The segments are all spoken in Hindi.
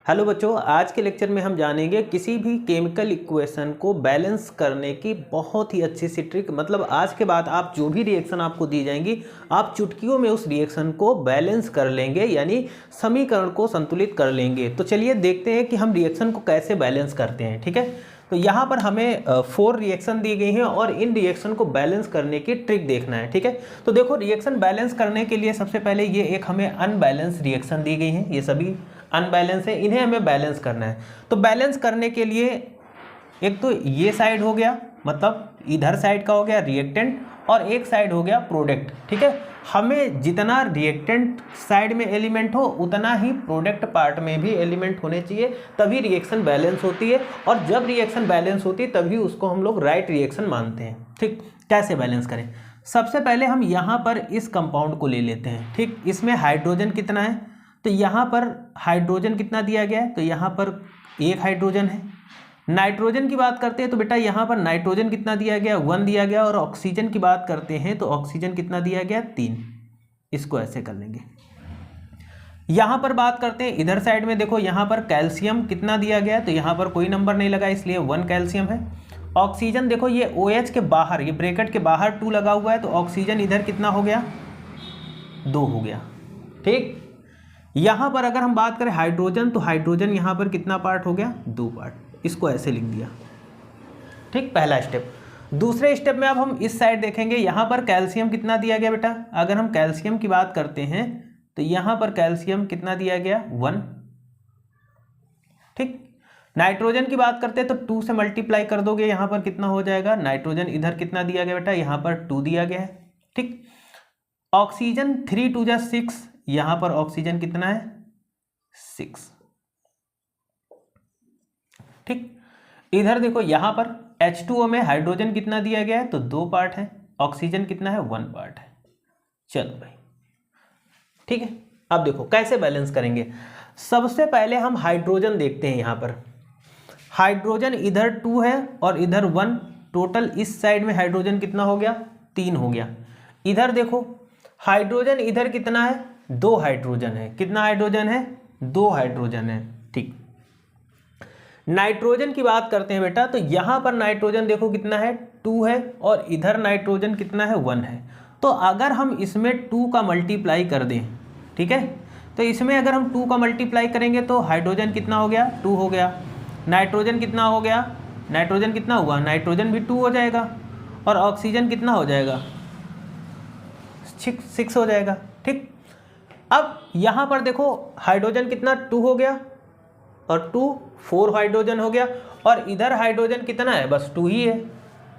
हेलो बच्चों, आज के लेक्चर में हम जानेंगे किसी भी केमिकल इक्वेशन को बैलेंस करने की बहुत ही अच्छी सी ट्रिक। मतलब आज के बाद आप जो भी रिएक्शन आपको दी जाएंगी, आप चुटकियों में उस रिएक्शन को बैलेंस कर लेंगे, यानी समीकरण को संतुलित कर लेंगे। तो चलिए देखते हैं कि हम रिएक्शन को कैसे बैलेंस करते हैं। ठीक है, तो यहाँ पर हमें 4 रिएक्शन दी गई हैं और इन रिएक्शन को बैलेंस करने की ट्रिक देखना है। ठीक है, तो देखो रिएक्शन बैलेंस करने के लिए सबसे पहले ये एक हमें अनबैलेंस रिएक्शन दी गई हैं, ये सभी अनबैलेंस है, इन्हें हमें बैलेंस करना है। तो बैलेंस करने के लिए एक तो ये साइड हो गया, मतलब इधर साइड का हो गया रिएक्टेंट और एक साइड हो गया प्रोडक्ट। ठीक है, हमें जितना रिएक्टेंट साइड में एलिमेंट हो उतना ही प्रोडक्ट पार्ट में भी एलिमेंट होने चाहिए, तभी रिएक्शन बैलेंस होती है। और जब रिएक्शन बैलेंस होती है तभी उसको हम लोग राइट रिएक्शन मानते हैं। ठीक, कैसे बैलेंस करें? सबसे पहले हम यहाँ पर इस कंपाउंड को ले लेते हैं। ठीक, इसमें हाइड्रोजन कितना है, तो यहाँ पर हाइड्रोजन कितना दिया गया है, तो यहाँ पर एक हाइड्रोजन है। नाइट्रोजन की बात करते हैं तो बेटा यहाँ पर नाइट्रोजन कितना दिया गया, 1 दिया गया। और ऑक्सीजन की बात करते हैं तो ऑक्सीजन कितना दिया गया, 3। इसको ऐसे कर लेंगे। यहाँ पर बात करते हैं इधर साइड में, देखो यहाँ पर कैल्शियम कितना दिया गया है, तो यहाँ पर कोई नंबर नहीं लगा इसलिए 1 कैल्शियम है। ऑक्सीजन देखो ये OH के बाहर, ये ब्रैकेट के बाहर 2 लगा हुआ है, तो ऑक्सीजन इधर कितना हो गया, 2 हो गया। ठीक, यहाँ पर अगर हम बात करें हाइड्रोजन, तो हाइड्रोजन यहाँ पर कितना पार्ट हो गया, 2 पार्ट। इसको ऐसे लिख दिया। ठीक, पहला स्टेप। दूसरे स्टेप में अब हम इस साइड देखेंगे, यहाँ पर कैल्शियम कितना दिया गया बेटा। अगर हम कैल्शियम की बात करते हैं तो यहाँ पर कैल्शियम कितना दिया गया, 1। ठीक, नाइट्रोजन की बात करते हैं तो 2 से मल्टीप्लाई कर दोगे, यहाँ पर कितना हो जाएगा, नाइट्रोजन इधर कितना दिया गया बेटा, यहाँ पर 2 दिया गया है। ठीक, ऑक्सीजन 3 2 जा 6, यहाँ पर ऑक्सीजन कितना है, 6। ठीक, इधर देखो यहाँ पर H2O में हाइड्रोजन कितना दिया गया है, तो 2 पार्ट है। ऑक्सीजन कितना है, 1 पार्ट है। चलो भाई, ठीक है। अब देखो कैसे बैलेंस करेंगे। सबसे पहले हम हाइड्रोजन देखते हैं। यहाँ पर हाइड्रोजन इधर 2 है और इधर 1, टोटल इस साइड में हाइड्रोजन कितना हो गया, 3 हो गया। इधर देखो हाइड्रोजन इधर कितना है, 2 हाइड्रोजन है। कितना हाइड्रोजन है, 2 हाइड्रोजन है। ठीक, नाइट्रोजन की बात करते हैं बेटा, तो यहाँ पर नाइट्रोजन देखो कितना है, 2 है और इधर नाइट्रोजन कितना है, 1 है। तो अगर हम इसमें 2 का मल्टीप्लाई कर दें, ठीक है, तो इसमें अगर हम 2 का मल्टीप्लाई करेंगे तो हाइड्रोजन कितना हो गया, 2 हो गया। नाइट्रोजन कितना हो गया, नाइट्रोजन कितना हुआ, नाइट्रोजन भी 2 हो जाएगा। और ऑक्सीजन कितना हो जाएगा, 6 हो जाएगा। ठीक, अब यहाँ पर देखो हाइड्रोजन कितना, 2 हो गया और 2 4 हाइड्रोजन हो गया। और इधर हाइड्रोजन कितना है, बस 2 ही है।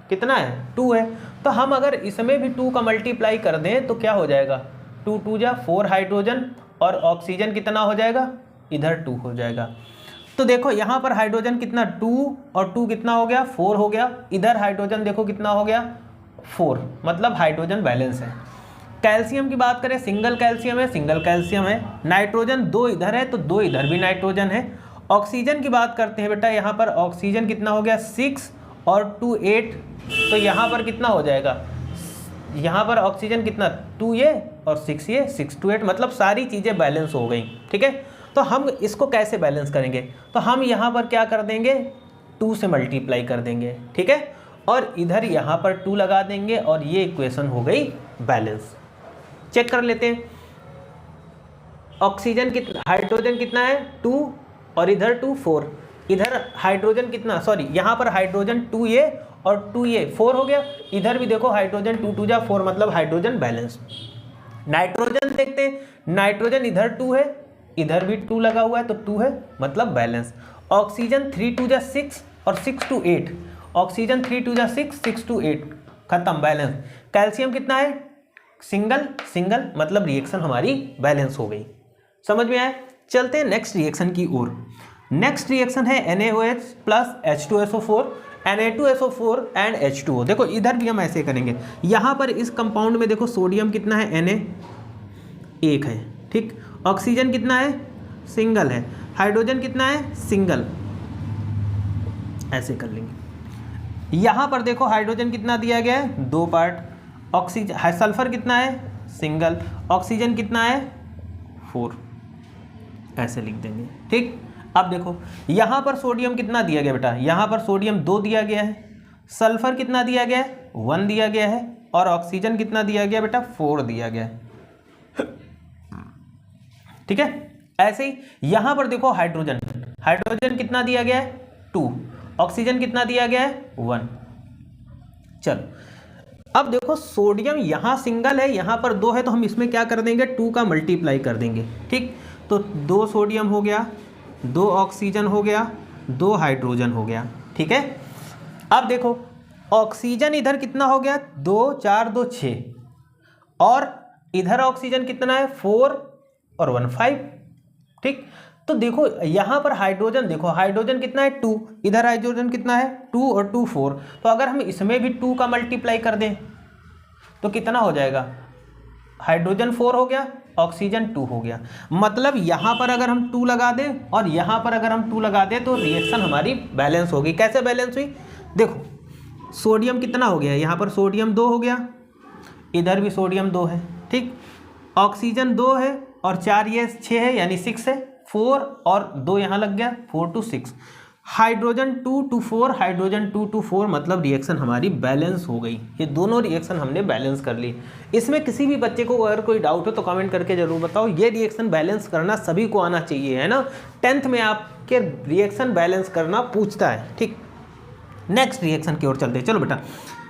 कितना है, 2 है। तो हम अगर इसमें भी 2 का मल्टीप्लाई कर दें तो क्या हो जाएगा, 2 2 जा 4 हाइड्रोजन और ऑक्सीजन कितना हो जाएगा, इधर 2 हो जाएगा। तो देखो यहाँ पर हाइड्रोजन कितना, 2 और 2 कितना हो गया, 4 हो गया। इधर हाइड्रोजन देखो कितना हो गया, 4, मतलब हाइड्रोजन बैलेंस है। कैल्शियम की बात करें, सिंगल कैल्शियम है, सिंगल कैल्शियम है। नाइट्रोजन 2 इधर है तो 2 इधर भी नाइट्रोजन है। ऑक्सीजन की बात करते हैं बेटा, यहाँ पर ऑक्सीजन कितना हो गया, 6 और 2 8, तो यहाँ पर कितना हो जाएगा, यहाँ पर ऑक्सीजन कितना, 2 ये और 6 ये, 6 2 8, मतलब सारी चीज़ें बैलेंस हो गई। ठीक है, तो हम इसको कैसे बैलेंस करेंगे, तो हम यहाँ पर क्या कर देंगे, 2 से मल्टीप्लाई कर देंगे। ठीक है, और इधर यहाँ पर 2 लगा देंगे और ये इक्वेशन हो गई बैलेंस। चेक कर लेते हैं, ऑक्सीजन कितना, हाइड्रोजन कितना है, 2 और इधर 2 4, इधर हाइड्रोजन कितना, सॉरी यहाँ पर हाइड्रोजन 2 ये और 2 ये 4 हो गया। इधर भी देखो हाइड्रोजन 2 2 जा 4, मतलब हाइड्रोजन बैलेंस। नाइट्रोजन देखते हैं, नाइट्रोजन इधर 2 है, इधर भी 2 लगा हुआ है तो 2 है, मतलब बैलेंस। ऑक्सीजन 3 2 जा 6 और 6 2 8, ऑक्सीजन 3 2 जा 6 6 2 8, खत्म, बैलेंस। कैल्शियम कितना है, सिंगल सिंगल, मतलब रिएक्शन हमारी बैलेंस हो गई। समझ में आया? चलते हैं नेक्स्ट रिएक्शन की ओर। नेक्स्ट रिएक्शन है NaOH plus H2SO4, Na2SO4 and H2O। देखो इधर भी हम ऐसे करेंगे। यहाँ पर इस कंपाउंड में देखो सोडियम कितना है, Na 1 है। ठीक, ऑक्सीजन कितना है, सिंगल है। हाइड्रोजन कितना है, सिंगल, ऐसे कर लेंगे। यहाँ पर देखो हाइड्रोजन कितना दिया गया है, 2 पार्ट। ऑक्सीजन, सल्फर कितना है, सिंगल। ऑक्सीजन कितना है, 4, ऐसे लिख देंगे। ठीक, अब देखो यहाँ पर सोडियम कितना दिया गया बेटा, यहाँ पर सोडियम 2 दिया गया है, सल्फर कितना दिया गया है 1 दिया गया है, और ऑक्सीजन कितना दिया गया बेटा 4 दिया गया है। ठीक है, ऐसे ही यहाँ पर देखो हाइड्रोजन, हाइड्रोजन कितना दिया गया है 2, ऑक्सीजन कितना दिया गया है 1। चलो अब देखो सोडियम यहाँ सिंगल है, यहाँ पर 2 है, तो हम इसमें क्या कर देंगे 2 का मल्टीप्लाई कर देंगे। ठीक, तो 2 सोडियम हो गया, 2 ऑक्सीजन हो गया, 2 हाइड्रोजन हो गया। ठीक है, अब देखो ऑक्सीजन इधर कितना हो गया 2 4 2 6, और इधर ऑक्सीजन कितना है 4 और 1 5। ठीक, तो देखो यहाँ पर हाइड्रोजन, देखो हाइड्रोजन कितना है 2, इधर हाइड्रोजन कितना है 2 और 2 4, तो अगर हम इसमें भी 2 का मल्टीप्लाई कर दें तो कितना हो जाएगा, हाइड्रोजन 4 हो गया, ऑक्सीजन 2 हो गया। मतलब यहाँ पर अगर हम 2 लगा दें और यहाँ पर अगर हम 2 लगा दें तो रिएक्शन हमारी बैलेंस होगी। कैसे बैलेंस हुई, देखो सोडियम कितना हो गया, यहाँ पर सोडियम 2 हो गया, इधर भी सोडियम 2 है। ठीक, ऑक्सीजन 2 है और 4 ये 6 है यानी 6 है, 4 और 2 यहाँ लग गया 4 to 6, hydrogen 2 to 4, hydrogen 2 to 4, मतलब रिएक्शन हमारी बैलेंस हो गई। ये दोनों रिएक्शन हमने बैलेंस कर ली। इसमें किसी भी बच्चे को अगर कोई डाउट हो तो कमेंट करके जरूर बताओ। ये रिएक्शन बैलेंस करना सभी को आना चाहिए, है ना। 10th में आपके रिएक्शन बैलेंस करना पूछता है। ठीक, नेक्स्ट रिएक्शन की ओर चलते हैं। चलो बेटा,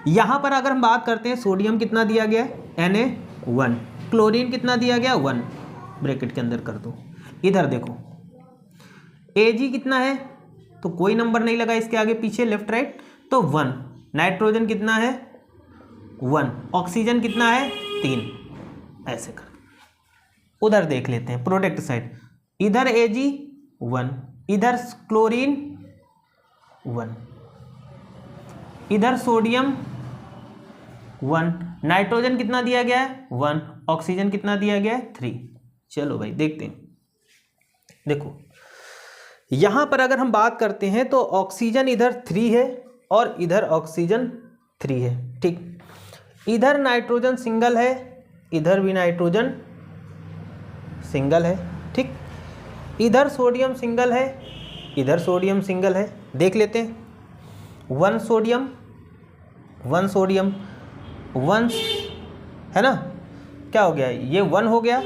यहाँ पर अगर हम बात करते हैं सोडियम कितना दिया गया है Na1, क्लोरीन कितना दिया गया 1, ब्रैकेट के अंदर कर दो। इधर देखो Ag कितना है, तो कोई नंबर नहीं लगा इसके आगे पीछे लेफ्ट राइट, तो 1। नाइट्रोजन कितना है 1, ऑक्सीजन कितना है 3, ऐसे कर। उधर देख लेते हैं प्रोडक्ट साइड, इधर Ag 1, इधर क्लोरीन 1, इधर सोडियम 1, नाइट्रोजन कितना दिया गया है 1, ऑक्सीजन कितना दिया गया है 3। चलो भाई देखते हैं, देखो यहाँ पर अगर हम बात करते हैं तो ऑक्सीजन इधर 3 है और इधर ऑक्सीजन 3 है। ठीक, इधर नाइट्रोजन सिंगल है, इधर भी नाइट्रोजन सिंगल है। ठीक, इधर सोडियम सिंगल है, इधर सोडियम सिंगल है। देख लेते हैं, 1 सोडियम 1 सोडियम 1 है ना, क्या हो गया ये 1 हो गया,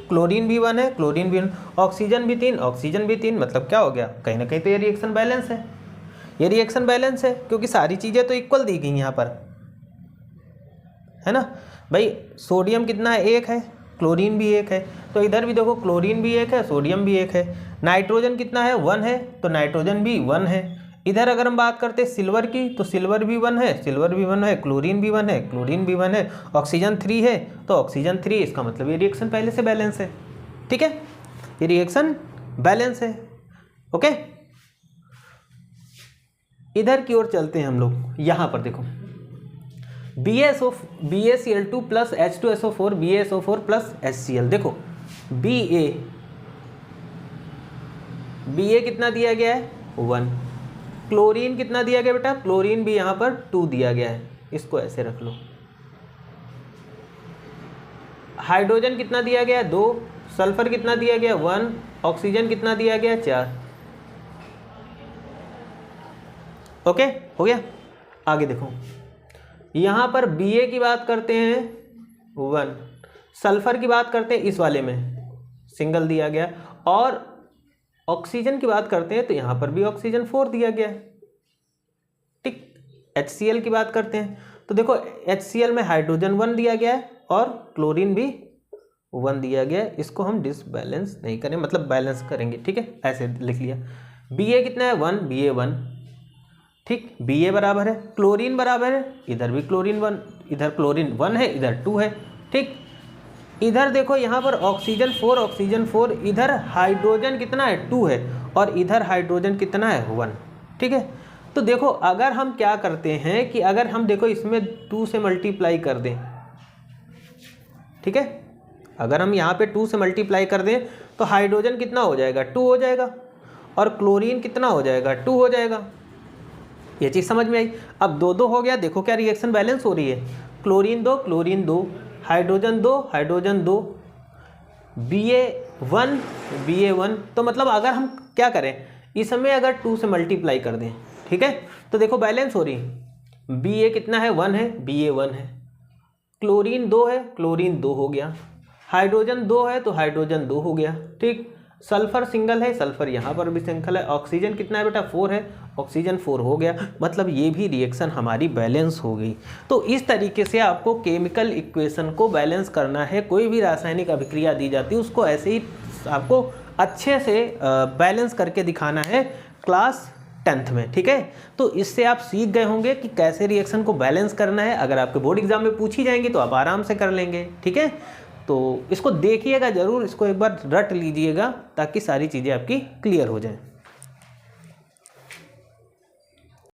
क्लोरीन भी 1 है, क्लोरीन भी 1, ऑक्सीजन भी 3, ऑक्सीजन भी 3, मतलब क्या हो गया, कहीं ना कहीं तो ये रिएक्शन बैलेंस है। ये रिएक्शन बैलेंस है क्योंकि सारी चीज़ें तो इक्वल दी गई यहाँ पर, है ना भाई। सोडियम कितना है 1 है, क्लोरीन भी 1 है, तो इधर भी देखो क्लोरीन भी 1 है, सोडियम भी 1 है। नाइट्रोजन कितना है 1 है, तो नाइट्रोजन भी 1 है। इधर अगर हम बात करते हैं सिल्वर की, तो सिल्वर भी 1 है, सिल्वर भी 1 है, क्लोरीन भी 1 है, क्लोरीन भी 1 है, ऑक्सीजन 3 है, तो ऑक्सीजन 3, इसका मतलब ये रिएक्शन पहले से बैलेंस है। ठीक है, ये रिएक्शन बैलेंस है। ओके, इधर की ओर चलते हैं हम लोग। यहाँ पर देखो BaCl2 plus H2SO4, BaSO4 plus HCl। देखो Ba कितना दिया गया है 1, क्लोरीन कितना दिया गया बेटा, क्लोरीन भी यहाँ पर 2 दिया गया है, इसको ऐसे रख लो। हाइड्रोजन कितना दिया गया है 2, सल्फर कितना दिया गया 1, ऑक्सीजन कितना दिया गया 4। ओके, हो गया। आगे देखो, यहाँ पर Ba की बात करते हैं 1, सल्फर की बात करते हैं इस वाले में सिंगल दिया गया, और ऑक्सीजन की बात करते हैं तो यहाँ पर भी ऑक्सीजन 4 दिया गया है। ठीक, HCl की बात करते हैं तो देखो HCl में हाइड्रोजन 1 दिया गया है और क्लोरीन भी 1 दिया गया है। इसको हम डिसबैलेंस नहीं करें, मतलब बैलेंस करेंगे। ठीक है, ऐसे लिख लिया। Ba कितना है 1, Ba1। ठीक, Ba बराबर है, क्लोरीन बराबर है, इधर भी क्लोरीन 1, इधर क्लोरीन 1 है, इधर 2 है। ठीक, इधर देखो यहाँ पर ऑक्सीजन 4, ऑक्सीजन 4, इधर हाइड्रोजन कितना है 2 है, और इधर हाइड्रोजन कितना है 1। ठीक है, तो देखो अगर हम क्या करते हैं कि अगर हम देखो इसमें 2 से मल्टीप्लाई कर दें, ठीक है, अगर हम यहाँ पे 2 से मल्टीप्लाई कर दें तो हाइड्रोजन कितना हो जाएगा 2 हो जाएगा, और क्लोरीन कितना हो जाएगा 2 हो जाएगा। ये चीज़ समझ में आई। अब 2-2 हो गया, देखो क्या रिएक्शन बैलेंस हो रही है, chlorine 2, chlorine 2, hydrogen 2, hydrogen 2, 1 BA1, तो मतलब अगर हम क्या करें, इस समय अगर 2 से मल्टीप्लाई कर दें, ठीक है, तो देखो बैलेंस हो रही है। BA कितना है, 1 है, BA1 है। क्लोरीन 2 है, क्लोरीन 2 हो गया। हाइड्रोजन 2 है तो हाइड्रोजन 2 हो गया, ठीक। सल्फर सिंगल है, सल्फर यहाँ पर भी सिंगल है। ऑक्सीजन कितना है बेटा, 4 है, ऑक्सीजन 4 हो गया। मतलब ये भी रिएक्शन हमारी बैलेंस हो गई। तो इस तरीके से आपको केमिकल इक्वेशन को बैलेंस करना है। कोई भी रासायनिक अभिक्रिया दी जाती है उसको ऐसे ही आपको अच्छे से बैलेंस करके दिखाना है क्लास 10th में, ठीक है। तो इससे आप सीख गए होंगे कि कैसे रिएक्शन को बैलेंस करना है। अगर आपके बोर्ड एग्जाम में पूछी जाएंगी तो आप आराम से कर लेंगे, ठीक है। तो इसको देखिएगा ज़रूर, इसको एक बार रट लीजिएगा ताकि सारी चीज़ें आपकी क्लियर हो जाएं।